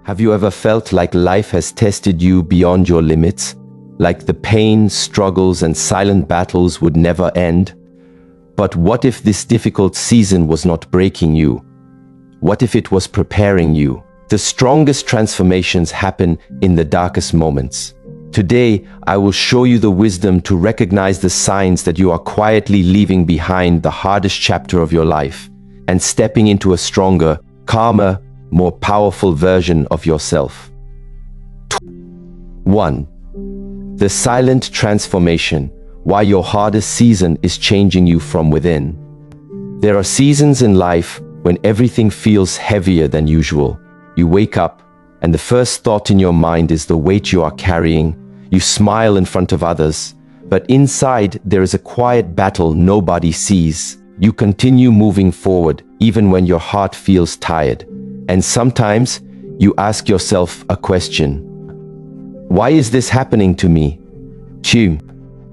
Have you ever felt like life has tested you beyond your limits? Like the pain, struggles, and silent battles would never end? But what if this difficult season was not breaking you? What if it was preparing you? The strongest transformations happen in the darkest moments. Today, I will show you the wisdom to recognize the signs that you are quietly leaving behind the hardest chapter of your life and stepping into a stronger, calmer, more powerful version of yourself. 1. The silent transformation. Why your hardest season is changing you from within. There are seasons in life when everything feels heavier than usual. You wake up, and the first thought in your mind is the weight you are carrying. You smile in front of others, but inside there is a quiet battle nobody sees. You continue moving forward, even when your heart feels tired. And sometimes, you ask yourself a question. Why is this happening to me? Jung.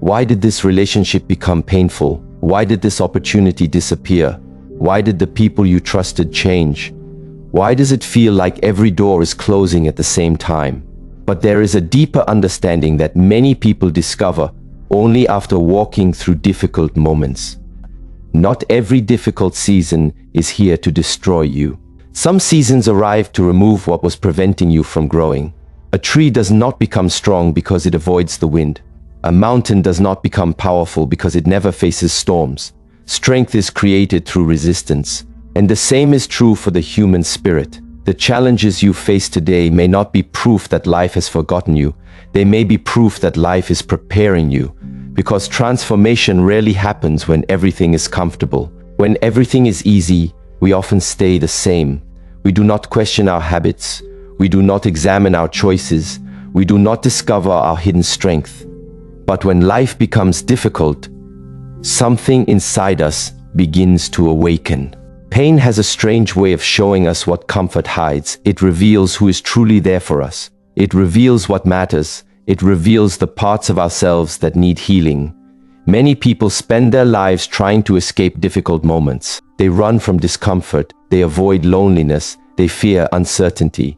Why did this relationship become painful? Why did this opportunity disappear? Why did the people you trusted change? Why does it feel like every door is closing at the same time? But there is a deeper understanding that many people discover only after walking through difficult moments. Not every difficult season is here to destroy you. Some seasons arrive to remove what was preventing you from growing. A tree does not become strong because it avoids the wind. A mountain does not become powerful because it never faces storms. Strength is created through resistance. And the same is true for the human spirit. The challenges you face today may not be proof that life has forgotten you. They may be proof that life is preparing you. Because transformation rarely happens when everything is comfortable. When everything is easy, we often stay the same. We do not question our habits. We do not examine our choices. We do not discover our hidden strength. But when life becomes difficult, something inside us begins to awaken. Pain has a strange way of showing us what comfort hides. It reveals who is truly there for us. It reveals what matters. It reveals the parts of ourselves that need healing. Many people spend their lives trying to escape difficult moments. They run from discomfort. They avoid loneliness. They fear uncertainty.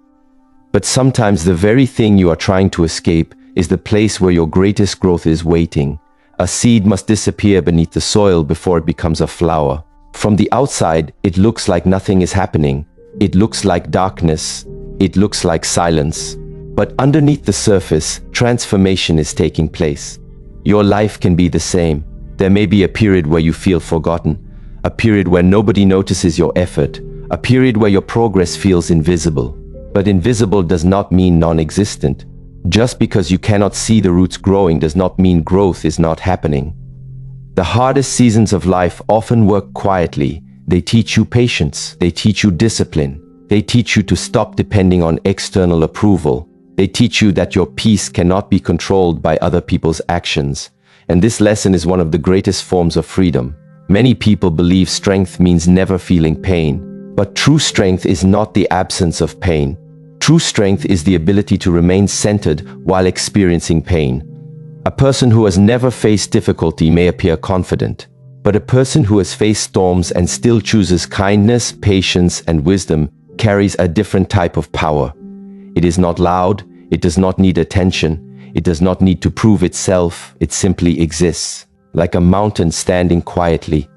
But sometimes the very thing you are trying to escape is the place where your greatest growth is waiting. A seed must disappear beneath the soil before it becomes a flower. From the outside, it looks like nothing is happening. It looks like darkness. It looks like silence. But underneath the surface, transformation is taking place. Your life can be the same. There may be a period where you feel forgotten, a period where nobody notices your effort, a period where your progress feels invisible. But invisible does not mean non-existent. Just because you cannot see the roots growing does not mean growth is not happening. The hardest seasons of life often work quietly. They teach you patience. They teach you discipline. They teach you to stop depending on external approval. They teach you that your peace cannot be controlled by other people's actions. And this lesson is one of the greatest forms of freedom. Many people believe strength means never feeling pain. But true strength is not the absence of pain. True strength is the ability to remain centered while experiencing pain. A person who has never faced difficulty may appear confident, but a person who has faced storms and still chooses kindness, patience, and wisdom carries a different type of power. It is not loud, it does not need attention, it does not need to prove itself, it simply exists, like a mountain standing quietly,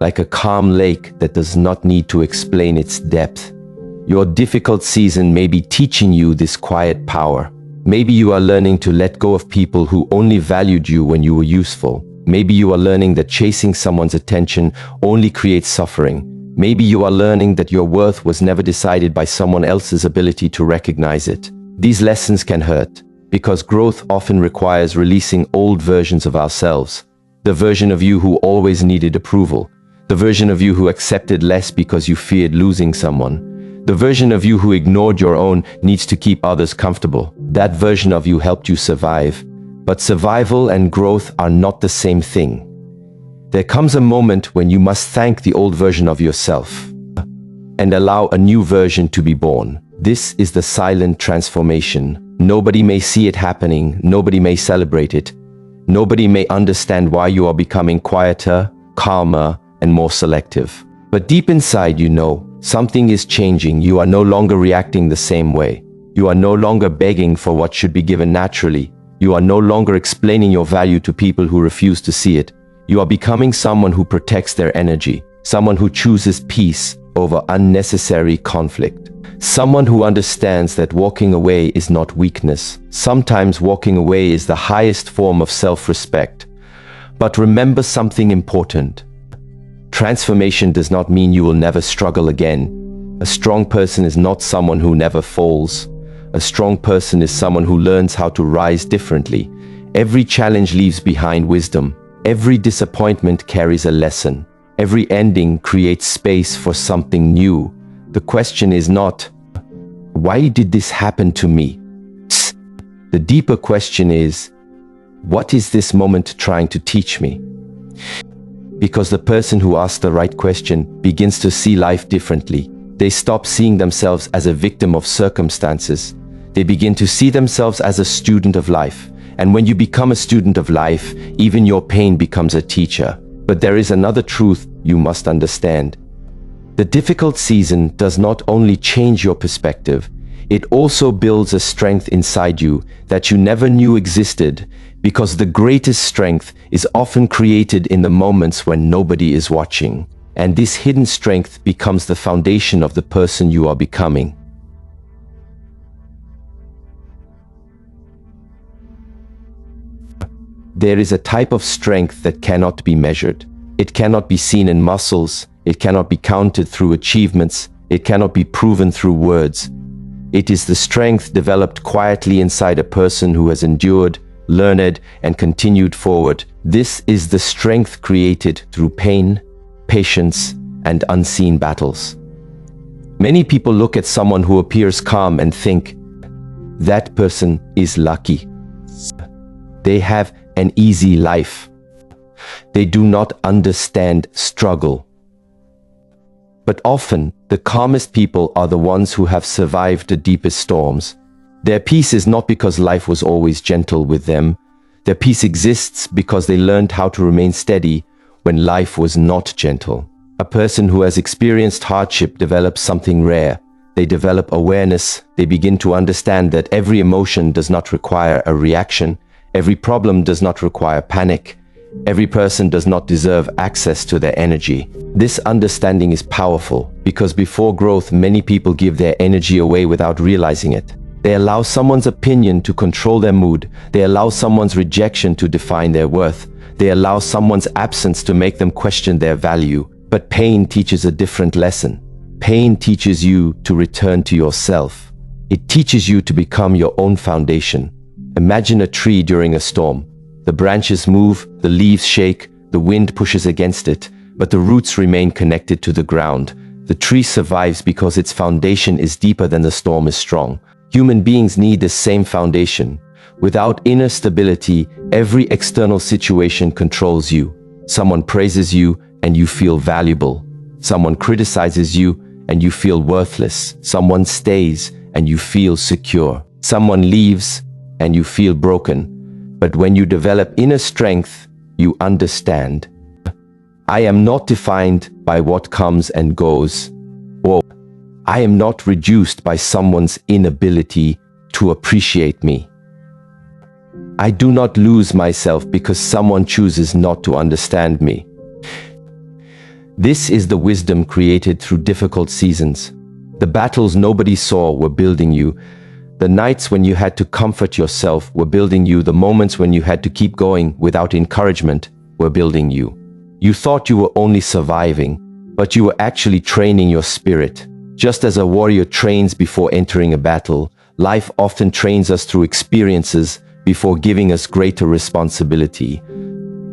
like a calm lake that does not need to explain its depth. Your difficult season may be teaching you this quiet power. Maybe you are learning to let go of people who only valued you when you were useful. Maybe you are learning that chasing someone's attention only creates suffering. Maybe you are learning that your worth was never decided by someone else's ability to recognize it. These lessons can hurt, because growth often requires releasing old versions of ourselves. The version of you who always needed approval. The version of you who accepted less because you feared losing someone. The version of you who ignored your own needs to keep others comfortable. That version of you helped you survive. But survival and growth are not the same thing. There comes a moment when you must thank the old version of yourself and allow a new version to be born. This is the silent transformation. Nobody may see it happening. Nobody may celebrate it. Nobody may understand why you are becoming quieter, calmer, and more selective. But deep inside you know, something is changing. You are no longer reacting the same way. You are no longer begging for what should be given naturally. You are no longer explaining your value to people who refuse to see it. You are becoming someone who protects their energy, someone who chooses peace over unnecessary conflict. Someone who understands that walking away is not weakness. Sometimes walking away is the highest form of self-respect. But remember something important. Transformation does not mean you will never struggle again. A strong person is not someone who never falls. A strong person is someone who learns how to rise differently. Every challenge leaves behind wisdom. Every disappointment carries a lesson. Every ending creates space for something new. The question is not, why did this happen to me? The deeper question is, what is this moment trying to teach me? Because the person who asks the right question begins to see life differently. They stop seeing themselves as a victim of circumstances. They begin to see themselves as a student of life. And when you become a student of life, even your pain becomes a teacher. But there is another truth you must understand. The difficult season does not only change your perspective, it also builds a strength inside you that you never knew existed, because the greatest strength is often created in the moments when nobody is watching. And this hidden strength becomes the foundation of the person you are becoming. There is a type of strength that cannot be measured. It cannot be seen in muscles. It cannot be counted through achievements. It cannot be proven through words. It is the strength developed quietly inside a person who has endured, learned, and continued forward. This is the strength created through pain, patience, and unseen battles. Many people look at someone who appears calm and think, that person is lucky. They have an easy life. They do not understand struggle. But often, the calmest people are the ones who have survived the deepest storms. Their peace is not because life was always gentle with them. Their peace exists because they learned how to remain steady when life was not gentle. A person who has experienced hardship develops something rare. They develop awareness. They begin to understand that every emotion does not require a reaction. Every problem does not require panic. Every person does not deserve access to their energy. This understanding is powerful because before growth, many people give their energy away without realizing it. They allow someone's opinion to control their mood. They allow someone's rejection to define their worth. They allow someone's absence to make them question their value. But pain teaches a different lesson. Pain teaches you to return to yourself. It teaches you to become your own foundation. Imagine a tree during a storm. The branches move, the leaves shake, the wind pushes against it, but the roots remain connected to the ground. The tree survives because its foundation is deeper than the storm is strong. Human beings need the same foundation. Without inner stability, every external situation controls you. Someone praises you and you feel valuable. Someone criticizes you and you feel worthless. Someone stays and you feel secure. Someone leaves and you feel broken. But when you develop inner strength, you understand. I am not defined by what comes and goes, or I am not reduced by someone's inability to appreciate me. I do not lose myself because someone chooses not to understand me. This is the wisdom created through difficult seasons. The battles nobody saw were building you. The nights when you had to comfort yourself were building you. The moments when you had to keep going without encouragement were building you. You thought you were only surviving, but you were actually training your spirit. Just as a warrior trains before entering a battle, life often trains us through experiences before giving us greater responsibility.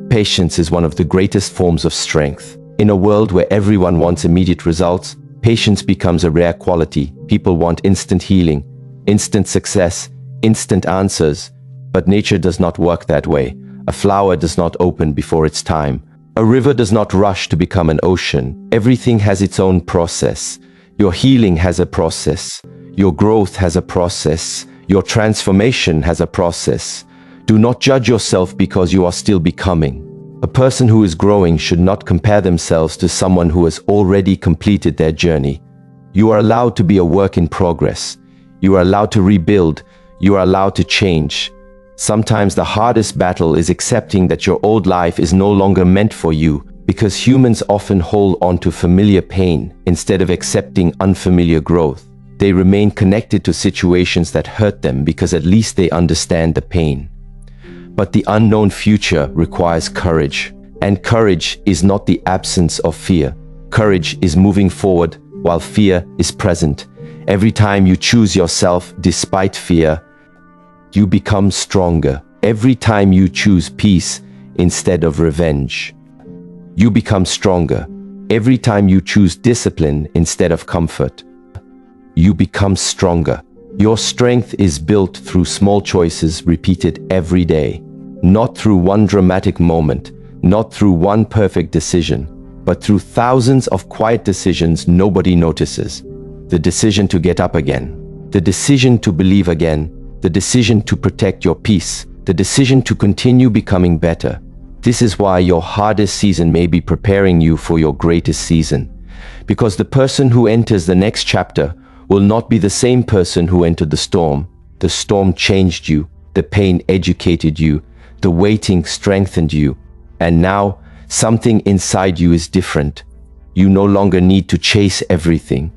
Patience is one of the greatest forms of strength. In a world where everyone wants immediate results, patience becomes a rare quality. People want instant healing, instant success, instant answers. But nature does not work that way. A flower does not open before its time. A river does not rush to become an ocean. Everything has its own process. Your healing has a process. Your growth has a process. Your transformation has a process. Do not judge yourself because you are still becoming. A person who is growing should not compare themselves to someone who has already completed their journey. You are allowed to be a work in progress. You are allowed to rebuild. You are allowed to change. Sometimes the hardest battle is accepting that your old life is no longer meant for you, because humans often hold on to familiar pain instead of accepting unfamiliar growth. They remain connected to situations that hurt them because at least they understand the pain. But the unknown future requires courage, and courage is not the absence of fear. Courage is moving forward while fear is present. Every time you choose yourself despite fear, you become stronger. Every time you choose peace instead of revenge, you become stronger. Every time you choose discipline instead of comfort, you become stronger. Your strength is built through small choices repeated every day, not through one dramatic moment, not through one perfect decision, but through thousands of quiet decisions nobody notices. The decision to get up again, the decision to believe again, the decision to protect your peace, the decision to continue becoming better. This is why your hardest season may be preparing you for your greatest season, because the person who enters the next chapter will not be the same person who entered the storm. The storm changed you, the pain educated you, the waiting strengthened you, and now something inside you is different. You no longer need to chase everything.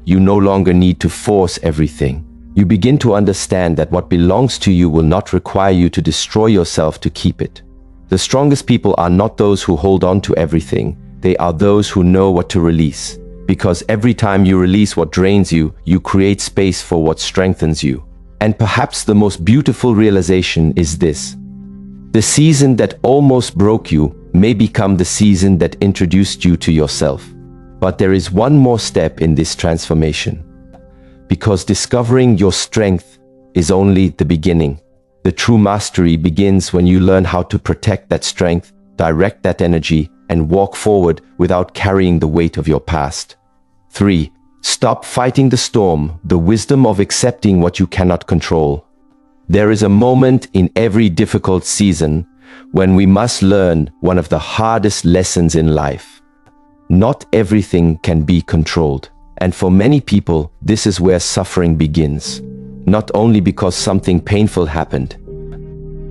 You no longer need to force everything. You begin to understand that what belongs to you will not require you to destroy yourself to keep it. The strongest people are not those who hold on to everything. They are those who know what to release. Because every time you release what drains you, you create space for what strengthens you. And perhaps the most beautiful realization is this: the season that almost broke you may become the season that introduced you to yourself. But there is one more step in this transformation. Because discovering your strength is only the beginning. The true mastery begins when you learn how to protect that strength, direct that energy, and walk forward without carrying the weight of your past. 3. Stop fighting the storm, the wisdom of accepting what you cannot control. There is a moment in every difficult season when we must learn one of the hardest lessons in life. Not everything can be controlled. And for many people, this is where suffering begins. Not only because something painful happened,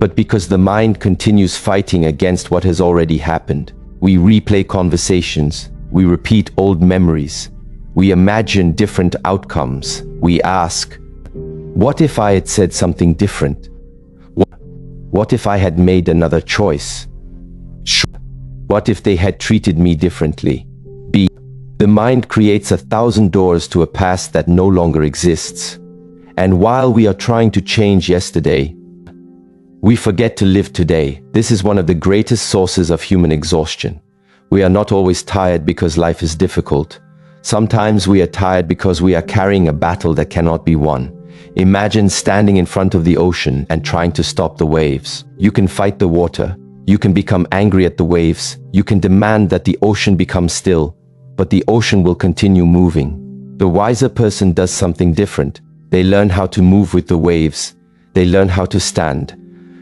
but because the mind continues fighting against what has already happened. We replay conversations. We repeat old memories. We imagine different outcomes. We ask, what if I had said something different? What if I had made another choice? What if they had treated me differently? The mind creates 1,000 doors to a past that no longer exists. And while we are trying to change yesterday, we forget to live today. This is one of the greatest sources of human exhaustion. We are not always tired because life is difficult. Sometimes we are tired because we are carrying a battle that cannot be won. Imagine standing in front of the ocean and trying to stop the waves. You can fight the water. You can become angry at the waves. You can demand that the ocean become still, but the ocean will continue moving. The wiser person does something different. They learn how to move with the waves. They learn how to stand.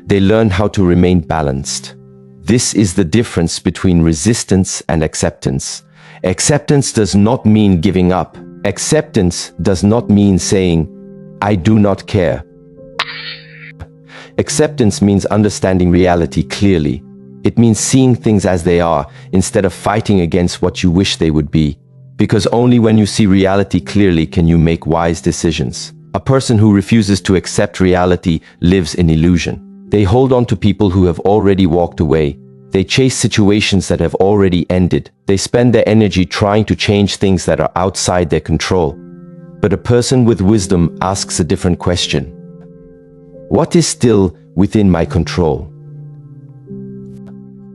They learn how to remain balanced. This is the difference between resistance and acceptance. Acceptance does not mean giving up. Acceptance does not mean saying, I do not care. Acceptance means understanding reality clearly. It means seeing things as they are instead of fighting against what you wish they would be. Because only when you see reality clearly can you make wise decisions. A person who refuses to accept reality lives in illusion. They hold on to people who have already walked away. They chase situations that have already ended. They spend their energy trying to change things that are outside their control. But a person with wisdom asks a different question. What is still within my control?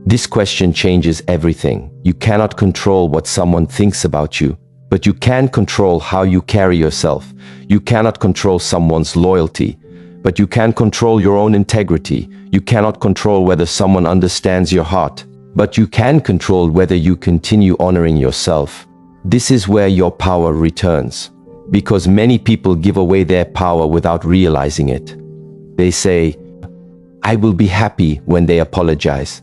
This question changes everything. You cannot control what someone thinks about you, but you can control how you carry yourself. You cannot control someone's loyalty, but you can control your own integrity. You cannot control whether someone understands your heart, but you can control whether you continue honoring yourself. This is where your power returns, because many people give away their power without realizing it. They say, I will be happy when they apologize.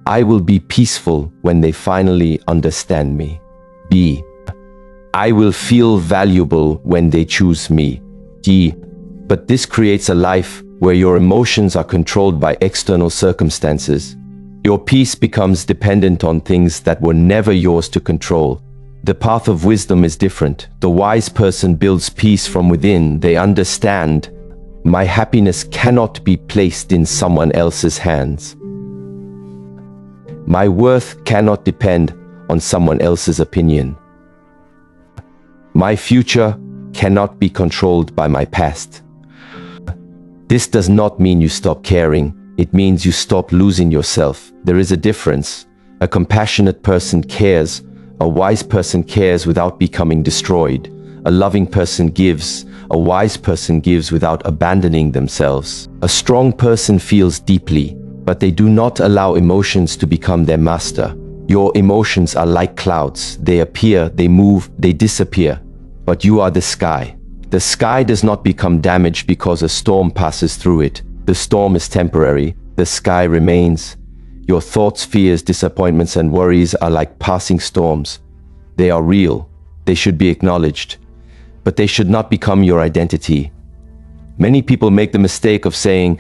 I will be peaceful when they finally understand me. B. I will feel valuable when they choose me. D. But this creates a life where your emotions are controlled by external circumstances. Your peace becomes dependent on things that were never yours to control. The path of wisdom is different. The wise person builds peace from within. They understand, my happiness cannot be placed in someone else's hands. My worth cannot depend on someone else's opinion. My future cannot be controlled by my past. This does not mean you stop caring. It means you stop losing yourself. There is a difference. A compassionate person cares. A wise person cares without becoming destroyed. A loving person gives. A wise person gives without abandoning themselves. A strong person feels deeply, but they do not allow emotions to become their master. Your emotions are like clouds. They appear, they move, they disappear. But you are the sky. The sky does not become damaged because a storm passes through it. The storm is temporary. The sky remains. Your thoughts, fears, disappointments, and worries are like passing storms. They are real. They should be acknowledged. But they should not become your identity. Many people make the mistake of saying,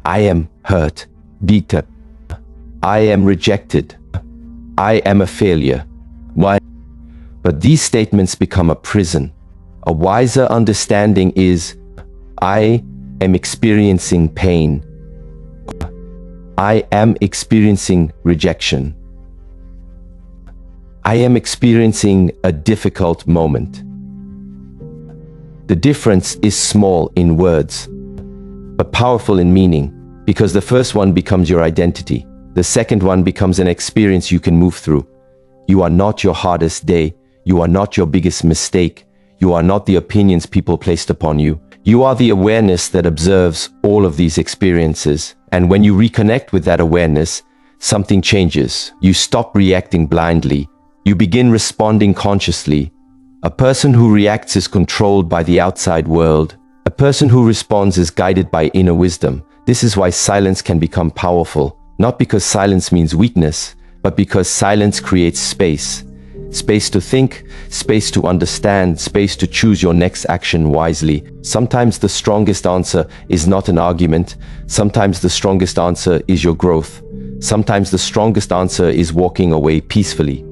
I am hurt, beaten. I am rejected. I am a failure. Why? But these statements become a prison. A wiser understanding is, I am experiencing pain. I am experiencing rejection. I am experiencing a difficult moment. The difference is small in words, but powerful in meaning, because the first one becomes your identity. The second one becomes an experience you can move through. You are not your hardest day. You are not your biggest mistake. You are not the opinions people placed upon you. You are the awareness that observes all of these experiences. And when you reconnect with that awareness, something changes. You stop reacting blindly. You begin responding consciously. A person who reacts is controlled by the outside world. A person who responds is guided by inner wisdom. This is why silence can become powerful. Not because silence means weakness, but because silence creates space. Space to think, space to understand, space to choose your next action wisely. Sometimes the strongest answer is not an argument. Sometimes the strongest answer is your growth. Sometimes the strongest answer is walking away peacefully.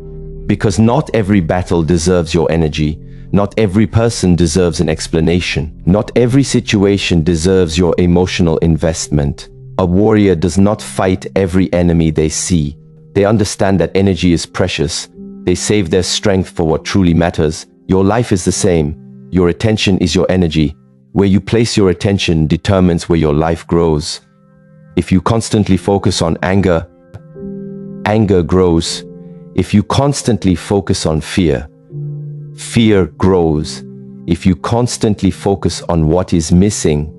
Because not every battle deserves your energy. Not every person deserves an explanation. Not every situation deserves your emotional investment. A warrior does not fight every enemy they see. They understand that energy is precious. They save their strength for what truly matters. Your life is the same. Your attention is your energy. Where you place your attention determines where your life grows. If you constantly focus on anger, anger grows. If you constantly focus on fear, fear grows. If you constantly focus on what is missing,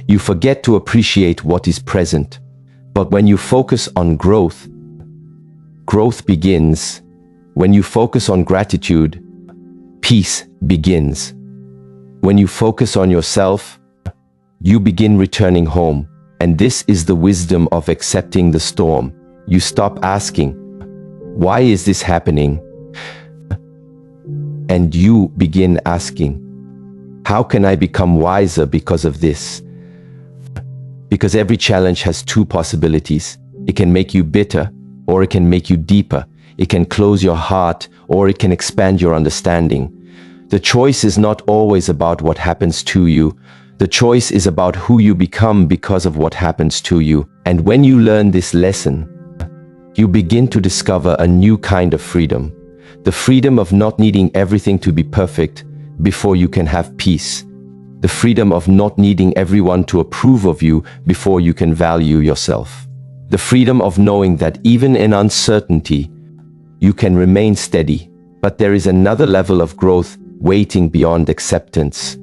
you forget to appreciate what is present. But when you focus on growth, growth begins. When you focus on gratitude, peace begins. When you focus on yourself, you begin returning home. And this is the wisdom of accepting the storm. You stop asking, why is this happening? And you begin asking, how can I become wiser because of this? Because every challenge has two possibilities. It can make you bitter, or it can make you deeper. It can close your heart, or it can expand your understanding. The choice is not always about what happens to you. The choice is about who you become because of what happens to you. And when you learn this lesson, you begin to discover a new kind of freedom. The freedom of not needing everything to be perfect before you can have peace. The freedom of not needing everyone to approve of you before you can value yourself. The freedom of knowing that even in uncertainty, you can remain steady. But there is another level of growth waiting beyond acceptance.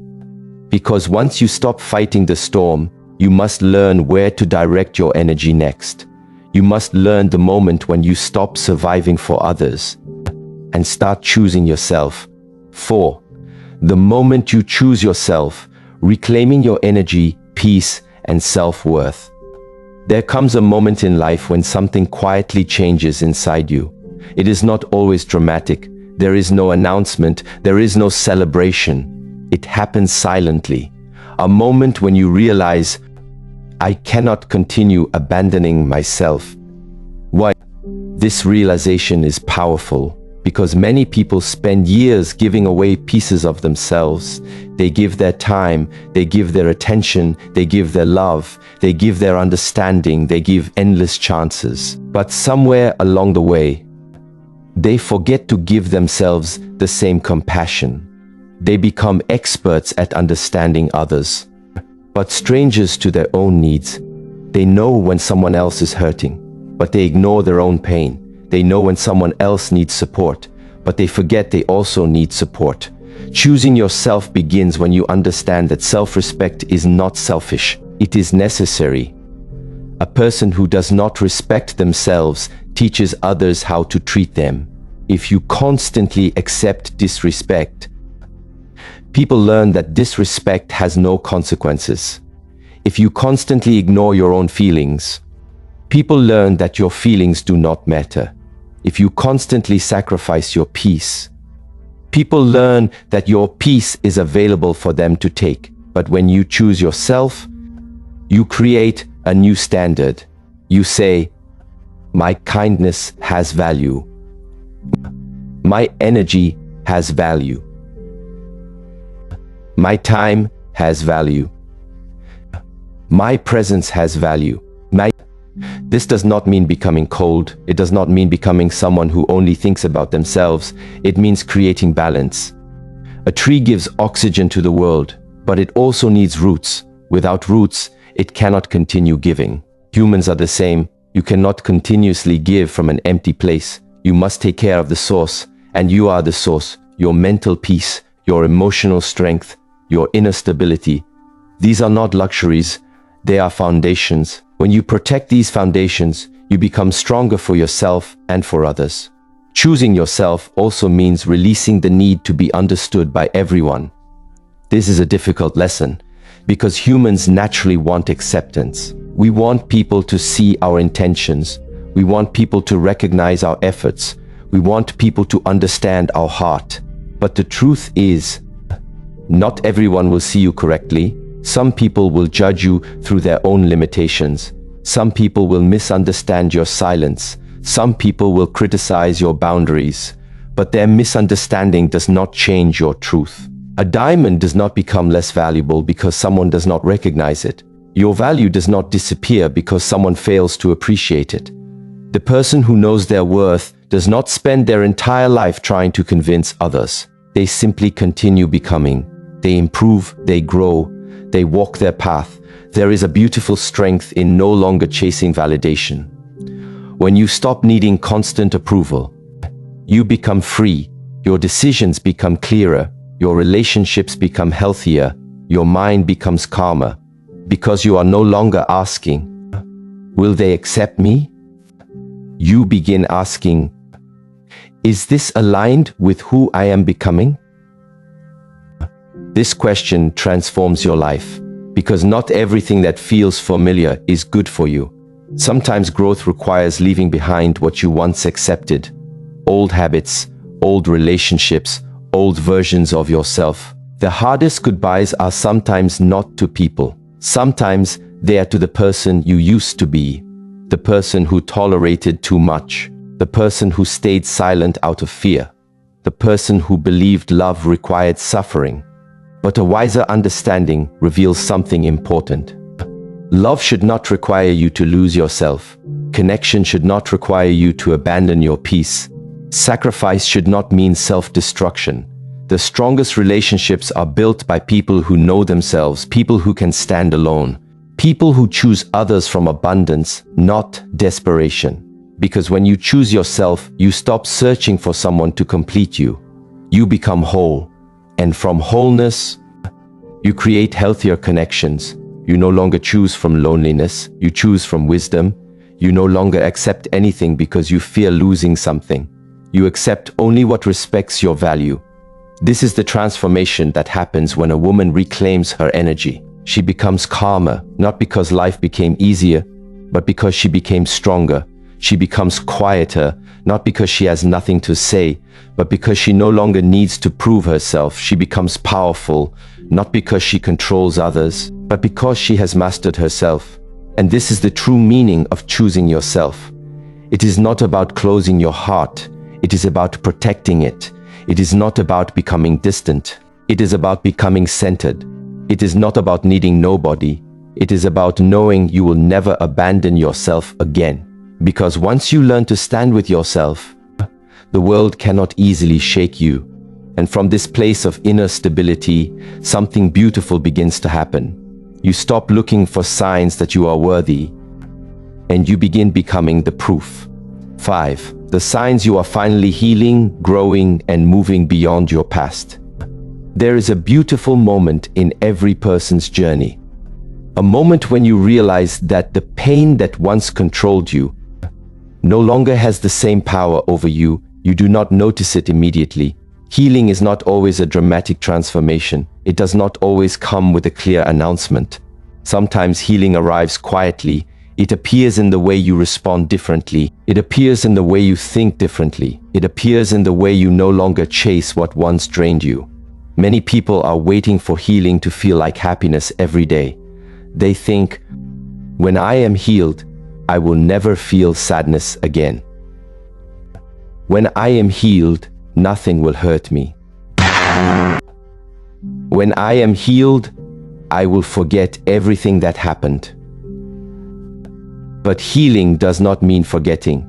Because once you stop fighting the storm, you must learn where to direct your energy next. You must learn the moment when you stop surviving for others and start choosing yourself. 4. The moment you choose yourself, reclaiming your energy, peace, and self-worth. There comes a moment in life when something quietly changes inside you. It is not always dramatic. There is no announcement. There is no celebration. It happens silently. A moment when you realize, I cannot continue abandoning myself. Why? This realization is powerful because many people spend years giving away pieces of themselves. They give their time, they give their attention, they give their love, they give their understanding, they give endless chances. But somewhere along the way, they forget to give themselves the same compassion. They become experts at understanding others, but strangers to their own needs. They know when someone else is hurting, but they ignore their own pain. They know when someone else needs support, but they forget they also need support. Choosing yourself begins when you understand that self-respect is not selfish. It is necessary. A person who does not respect themselves teaches others how to treat them. If you constantly accept disrespect, people learn that disrespect has no consequences. If you constantly ignore your own feelings, people learn that your feelings do not matter. If you constantly sacrifice your peace, people learn that your peace is available for them to take. But when you choose yourself, you create a new standard. You say, my kindness has value. My energy has value. My time has value. My presence has value. This does not mean becoming cold. It does not mean becoming someone who only thinks about themselves. It means creating balance. A tree gives oxygen to the world, but it also needs roots. Without roots, it cannot continue giving. Humans are the same. You cannot continuously give from an empty place. You must take care of the source, and you are the source. Your mental peace, your emotional strength, your inner stability. These are not luxuries. They are foundations. When you protect these foundations, you become stronger for yourself and for others. Choosing yourself also means releasing the need to be understood by everyone. This is a difficult lesson because humans naturally want acceptance. We want people to see our intentions. We want people to recognize our efforts. We want people to understand our heart. But the truth is, not everyone will see you correctly. Some people will judge you through their own limitations. Some people will misunderstand your silence. Some people will criticize your boundaries. But their misunderstanding does not change your truth. A diamond does not become less valuable because someone does not recognize it. Your value does not disappear because someone fails to appreciate it. The person who knows their worth does not spend their entire life trying to convince others. They simply continue becoming. They improve, they grow, they walk their path. There is a beautiful strength in no longer chasing validation. When you stop needing constant approval, you become free. Your decisions become clearer. Your relationships become healthier. Your mind becomes calmer. Because you are no longer asking, will they accept me? You begin asking, is this aligned with who I am becoming? This question transforms your life, because not everything that feels familiar is good for you. Sometimes growth requires leaving behind what you once accepted. Old habits, old relationships, old versions of yourself. The hardest goodbyes are sometimes not to people. Sometimes they are to the person you used to be. The person who tolerated too much. The person who stayed silent out of fear. The person who believed love required suffering. But a wiser understanding reveals something important. Love should not require you to lose yourself. Connection should not require you to abandon your peace. Sacrifice should not mean self-destruction. The strongest relationships are built by people who know themselves, people who can stand alone, people who choose others from abundance, not desperation. Because when you choose yourself, you stop searching for someone to complete you. You become whole. And from wholeness, you create healthier connections. You no longer choose from loneliness. You choose from wisdom. You no longer accept anything because you fear losing something. You accept only what respects your value. This is the transformation that happens when a woman reclaims her energy. She becomes calmer, not because life became easier, but because she became stronger. She becomes quieter, not because she has nothing to say, but because she no longer needs to prove herself. She becomes powerful, not because she controls others, but because she has mastered herself. And this is the true meaning of choosing yourself. It is not about closing your heart. It is about protecting it. It is not about becoming distant. It is about becoming centered. It is not about needing nobody. It is about knowing you will never abandon yourself again. Because once you learn to stand with yourself, the world cannot easily shake you. And from this place of inner stability, something beautiful begins to happen. You stop looking for signs that you are worthy, and you begin becoming the proof. 5. The signs you are finally healing, growing, and moving beyond your past. There is a beautiful moment in every person's journey. A moment when you realize that the pain that once controlled you no longer has the same power over you. You do not notice it immediately. Healing is not always a dramatic transformation. It does not always come with a clear announcement. Sometimes healing arrives quietly. It appears in the way you respond differently. It appears in the way you think differently. It appears in the way you no longer chase what once drained you. Many people are waiting for healing to feel like happiness every day. They think, when I am healed, I will never feel sadness again. When I am healed, nothing will hurt me. When I am healed, I will forget everything that happened. But healing does not mean forgetting.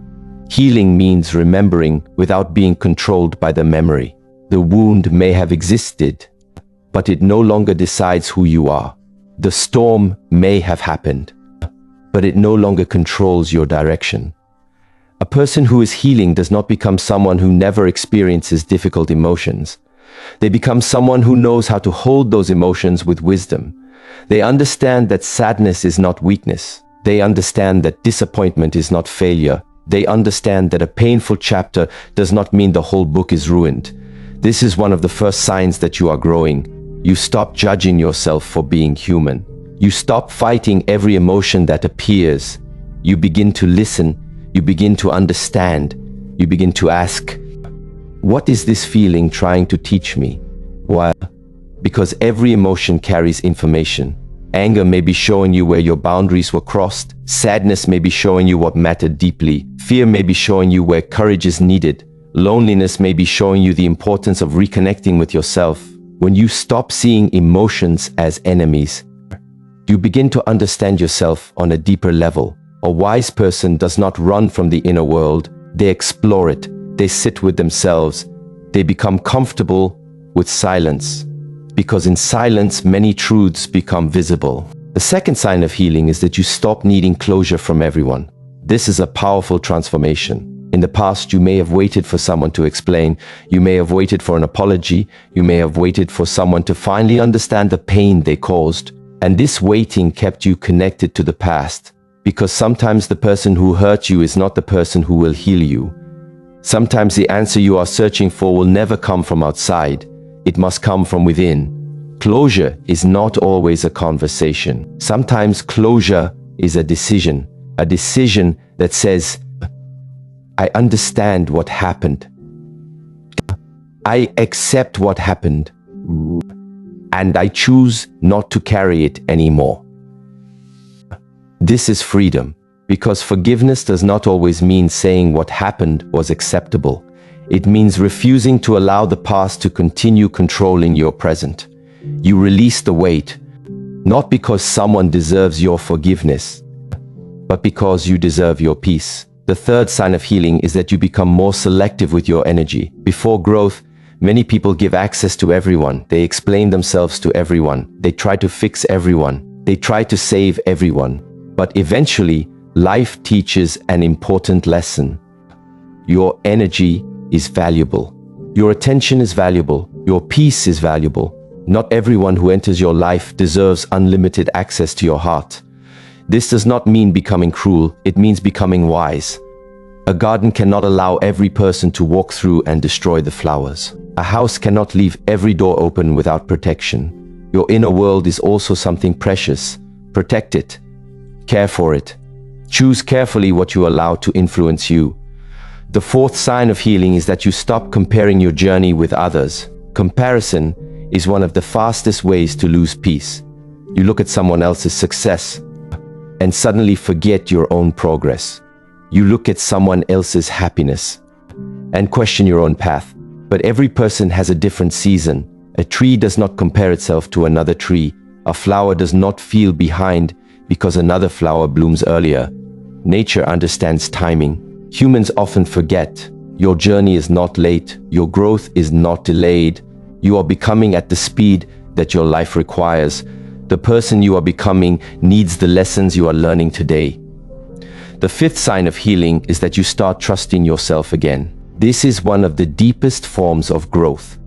Healing means remembering without being controlled by the memory. The wound may have existed, but it no longer decides who you are. The storm may have happened, but it no longer controls your direction. A person who is healing does not become someone who never experiences difficult emotions. They become someone who knows how to hold those emotions with wisdom. They understand that sadness is not weakness. They understand that disappointment is not failure. They understand that a painful chapter does not mean the whole book is ruined. This is one of the first signs that you are growing. You stop judging yourself for being human. You stop fighting every emotion that appears. You begin to listen. You begin to understand. You begin to ask, what is this feeling trying to teach me? Why? Because every emotion carries information. Anger may be showing you where your boundaries were crossed. Sadness may be showing you what mattered deeply. Fear may be showing you where courage is needed. Loneliness may be showing you the importance of reconnecting with yourself. When you stop seeing emotions as enemies, you begin to understand yourself on a deeper level. A wise person does not run from the inner world. They explore it. They sit with themselves. They become comfortable with silence. Because in silence, many truths become visible. The second sign of healing is that you stop needing closure from everyone. This is a powerful transformation. In the past, you may have waited for someone to explain. You may have waited for an apology. You may have waited for someone to finally understand the pain they caused. And this waiting kept you connected to the past. Because sometimes the person who hurt you is not the person who will heal you. Sometimes the answer you are searching for will never come from outside. It must come from within. Closure is not always a conversation. Sometimes closure is a decision that says, I understand what happened. I accept what happened. And I choose not to carry it anymore. This is freedom, because forgiveness does not always mean saying what happened was acceptable. It means refusing to allow the past to continue controlling your present. You release the weight, not because someone deserves your forgiveness, but because you deserve your peace. The third sign of healing is that you become more selective with your energy. Before growth, many people give access to everyone. They explain themselves to everyone. They try to fix everyone. They try to save everyone. But eventually, life teaches an important lesson. Your energy is valuable. Your attention is valuable. Your peace is valuable. Not everyone who enters your life deserves unlimited access to your heart. This does not mean becoming cruel. It means becoming wise. A garden cannot allow every person to walk through and destroy the flowers. A house cannot leave every door open without protection. Your inner world is also something precious. Protect it. Care for it. Choose carefully what you allow to influence you. The fourth sign of healing is that you stop comparing your journey with others. Comparison is one of the fastest ways to lose peace. You look at someone else's success and suddenly forget your own progress. You look at someone else's happiness and question your own path. But every person has a different season. A tree does not compare itself to another tree. A flower does not feel behind because another flower blooms earlier. Nature understands timing. Humans often forget. Your journey is not late. Your growth is not delayed. You are becoming at the speed that your life requires. The person you are becoming needs the lessons you are learning today. The fifth sign of healing is that you start trusting yourself again. This is one of the deepest forms of growth,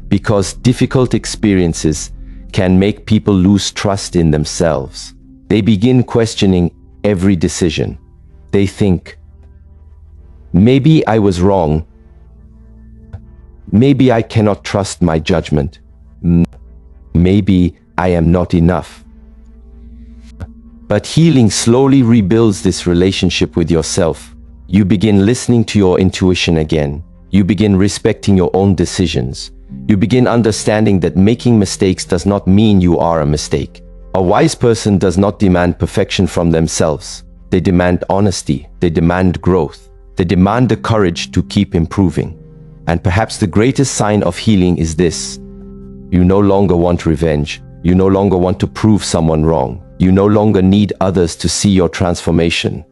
because difficult experiences can make people lose trust in themselves. They begin questioning every decision. They think, maybe I was wrong. Maybe I cannot trust my judgment. Maybe I am not enough. But healing slowly rebuilds this relationship with yourself. You begin listening to your intuition again. You begin respecting your own decisions. You begin understanding that making mistakes does not mean you are a mistake. A wise person does not demand perfection from themselves. They demand honesty. They demand growth. They demand the courage to keep improving. And perhaps the greatest sign of healing is this. You no longer want revenge. You no longer want to prove someone wrong. You no longer need others to see your transformation,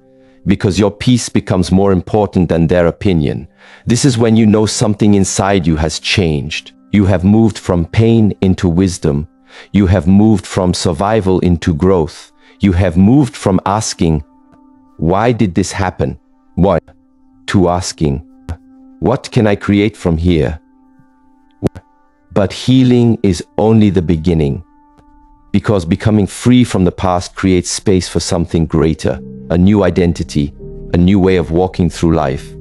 because your peace becomes more important than their opinion. This is when you know something inside you has changed. You have moved from pain into wisdom. You have moved from survival into growth. You have moved from asking, why did this happen? Why? To asking, what can I create from here? But healing is only the beginning, because becoming free from the past creates space for something greater, a new identity, a new way of walking through life.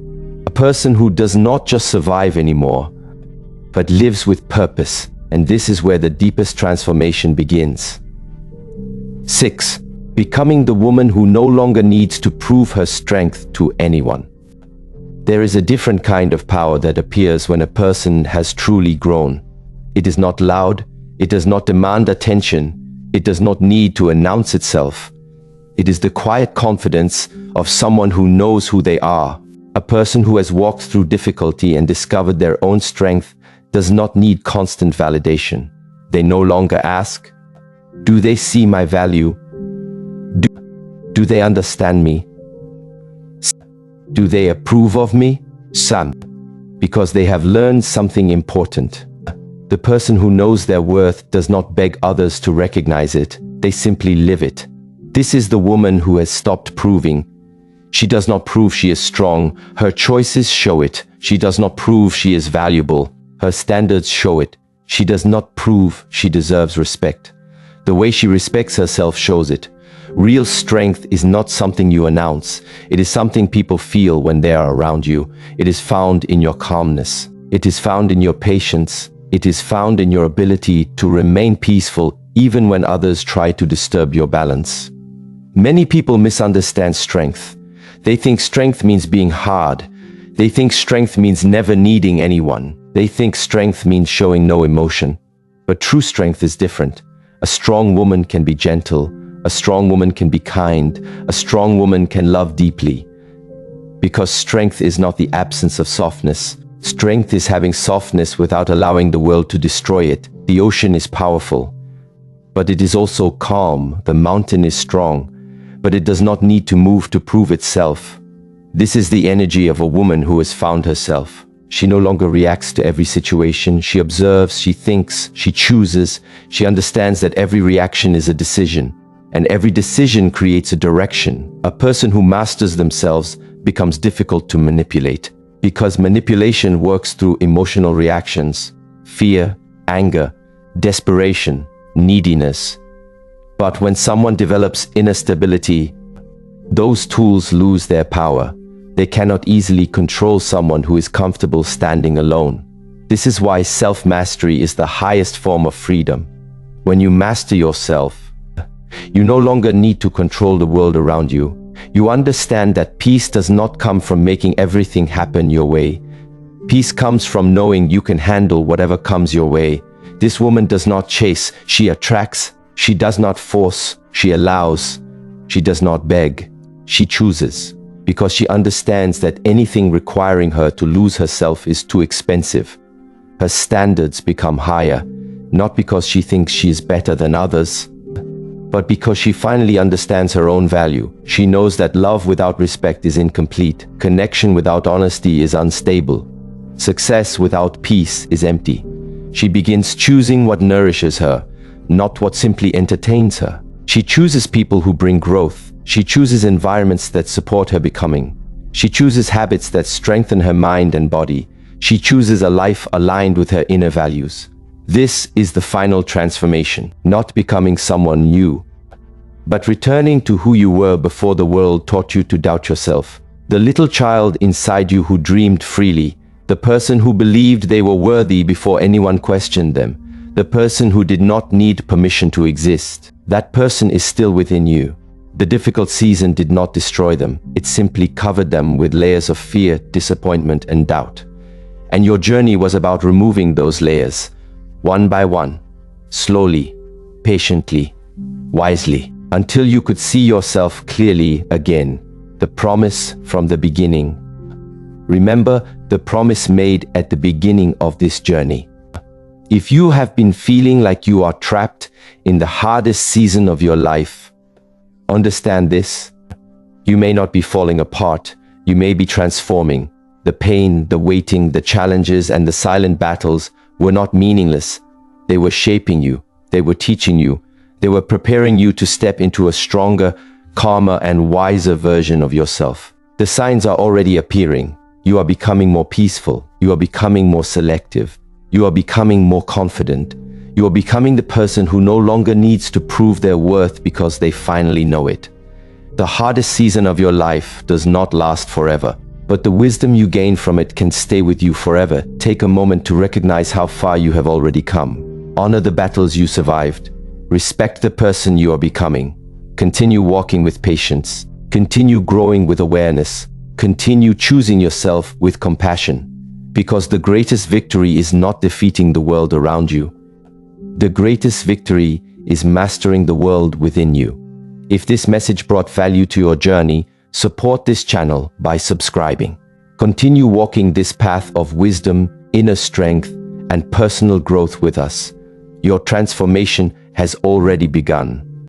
A person who does not just survive anymore, but lives with purpose. And this is where the deepest transformation begins. 6. Becoming the woman who no longer needs to prove her strength to anyone. There is a different kind of power that appears when a person has truly grown. It is not loud. It does not demand attention. It does not need to announce itself. It is the quiet confidence of someone who knows who they are. A person who has walked through difficulty and discovered their own strength does not need constant validation. They no longer ask, do they see my value? Do they understand me? Do they approve of me? Because they have learned something important. The person who knows their worth does not beg others to recognize it. They simply live it. This is the woman who has stopped proving. She does not prove she is strong. Her choices show it. She does not prove she is valuable. Her standards show it. She does not prove she deserves respect. The way she respects herself shows it. Real strength is not something you announce. It is something people feel when they are around you. It is found in your calmness. It is found in your patience. It is found in your ability to remain peaceful even when others try to disturb your balance. Many people misunderstand strength. They think strength means being hard. They think strength means never needing anyone. They think strength means showing no emotion. But true strength is different. A strong woman can be gentle. A strong woman can be kind. A strong woman can love deeply. Because strength is not the absence of softness. Strength is having softness without allowing the world to destroy it. The ocean is powerful, but it is also calm. The mountain is strong, but it does not need to move to prove itself. This is the energy of a woman who has found herself. She no longer reacts to every situation. She observes, she thinks, she chooses. She understands that every reaction is a decision, and every decision creates a direction. A person who masters themselves becomes difficult to manipulate, because manipulation works through emotional reactions, fear, anger, desperation, neediness. But when someone develops inner stability, those tools lose their power. They cannot easily control someone who is comfortable standing alone. This is why self-mastery is the highest form of freedom. When you master yourself, you no longer need to control the world around you. You understand that peace does not come from making everything happen your way. Peace comes from knowing you can handle whatever comes your way. This woman does not chase, she attracts. She does not force, she allows. She does not beg, she chooses. Because she understands that anything requiring her to lose herself is too expensive. Her standards become higher, not because she thinks she is better than others, but because she finally understands her own value. She knows that love without respect is incomplete, connection without honesty is unstable, success without peace is empty. She begins choosing what nourishes her, not what simply entertains her. She chooses people who bring growth. She chooses environments that support her becoming. She chooses habits that strengthen her mind and body. She chooses a life aligned with her inner values. This is the final transformation, not becoming someone new, but returning to who you were before the world taught you to doubt yourself. The little child inside you who dreamed freely, the person who believed they were worthy before anyone questioned them, the person who did not need permission to exist. That person is still within you. The difficult season did not destroy them. It simply covered them with layers of fear, disappointment, and doubt. And your journey was about removing those layers, one by one, slowly, patiently, wisely, until you could see yourself clearly again. The promise from the beginning. Remember the promise made at the beginning of this journey. If you have been feeling like you are trapped in the hardest season of your life, understand this. You may not be falling apart. You may be transforming. The pain, the waiting, the challenges, and the silent battles were not meaningless. They were shaping you. They were teaching you. They were preparing you to step into a stronger, calmer, and wiser version of yourself. The signs are already appearing. You are becoming more peaceful. You are becoming more selective. You are becoming more confident. You are becoming the person who no longer needs to prove their worth because they finally know it. The hardest season of your life does not last forever, but the wisdom you gain from it can stay with you forever. Take a moment to recognize how far you have already come. Honor the battles you survived. Respect the person you are becoming. Continue walking with patience. Continue growing with awareness. Continue choosing yourself with compassion. Because the greatest victory is not defeating the world around you. The greatest victory is mastering the world within you. If this message brought value to your journey, support this channel by subscribing. Continue walking this path of wisdom, inner strength, and personal growth with us. Your transformation has already begun.